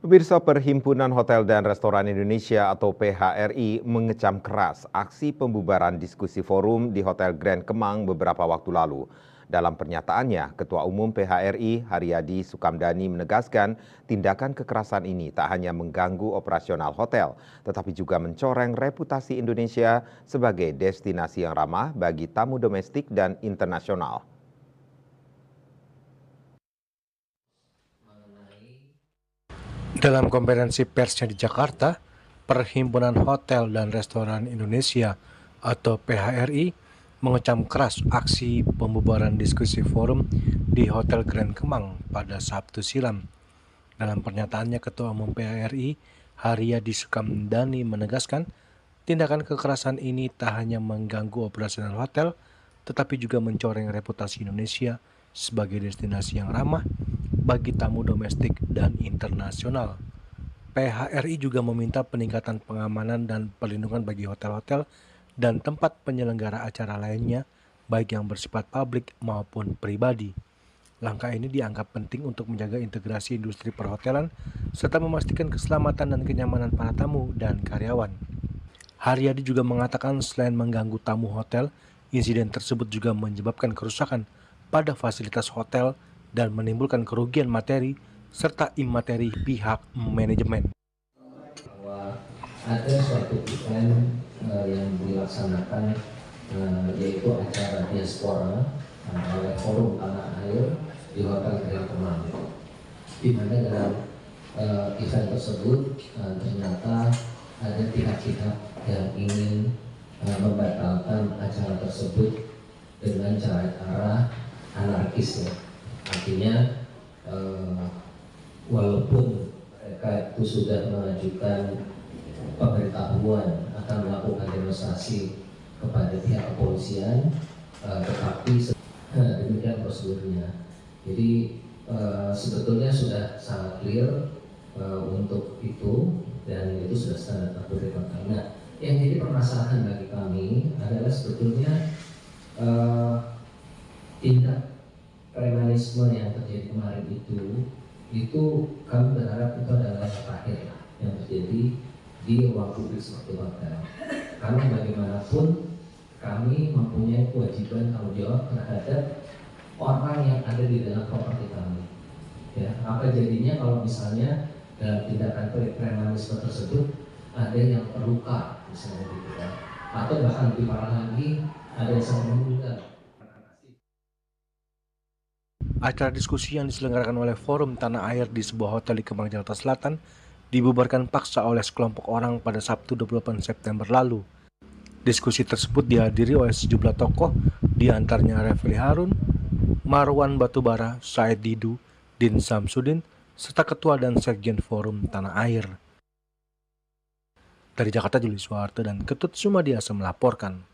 Pemirsa, Perhimpunan Hotel dan Restoran Indonesia atau PHRI mengecam keras aksi pembubaran diskusi forum di Hotel Grand Kemang beberapa waktu lalu. Dalam pernyataannya, Ketua Umum PHRI Haryadi Sukamdhani menegaskan tindakan kekerasan ini tak hanya mengganggu operasional hotel, tetapi juga mencoreng reputasi Indonesia sebagai destinasi yang ramah bagi tamu domestik dan internasional. Dalam konferensi persnya di Jakarta, Perhimpunan Hotel dan Restoran Indonesia atau PHRI mengecam keras aksi pembubaran diskusi forum di Hotel Grand Kemang pada Sabtu silam. Dalam pernyataannya, Ketua Umum PHRI Haryadi Sukamdhani menegaskan tindakan kekerasan ini tak hanya mengganggu operasional hotel, tetapi juga mencoreng reputasi Indonesia sebagai destinasi yang ramah bagi tamu domestik dan internasional. PHRI juga meminta peningkatan pengamanan dan perlindungan bagi hotel-hotel dan tempat penyelenggara acara lainnya, baik yang bersifat publik maupun pribadi. Langkah ini dianggap penting untuk menjaga integrasi industri perhotelan serta memastikan keselamatan dan kenyamanan para tamu dan karyawan. Haryadi juga mengatakan selain mengganggu tamu hotel, insiden tersebut juga menyebabkan kerusakan pada fasilitas hotel dan menimbulkan kerugian materi serta imateri pihak manajemen. Bahwa ada suatu event yang dilaksanakan yaitu acara diaspora oleh Forum Tanah Air di Hotel Grand Kemang, di mana dalam event tersebut ternyata ada pihak-pihak yang ingin membatalkan acara tersebut dengan cara anarkis ya. Artinya walaupun mereka itu sudah mengajukan pemberitahuan akan melakukan demonstrasi kepada pihak kepolisian, tetapi demikian prosedurnya. Jadi sebetulnya sudah sangat clear untuk itu, dan itu sudah standar aturan. Nah, yang jadi permasalahan bagi kami adalah sebetulnya tindak premanisme yang terjadi kemarin itu kami berharap itu adalah yang terakhir yang terjadi di ruang publik seperti hotel. Karena bagaimanapun kami mempunyai kewajiban tanggung jawab terhadap orang yang ada di dalam properti kami. Ya, apa jadinya kalau misalnya dalam tindakan premanisme tersebut ada yang terluka, misalnya gitu kan, atau bahkan lebih parah lagi ada yang sampai meninggal. Acara diskusi yang diselenggarakan oleh Forum Tanah Air di sebuah hotel di Kemang, Jakarta Selatan dibubarkan paksa oleh sekelompok orang pada Sabtu 28 September lalu. Diskusi tersebut dihadiri oleh sejumlah tokoh, di antaranya Refli Harun, Marwan Batubara, Said Didu, Din Samsudin, serta Ketua dan Sekjen Forum Tanah Air. Dari Jakarta, Julius Suharto dan Ketut Sumadiasa melaporkan.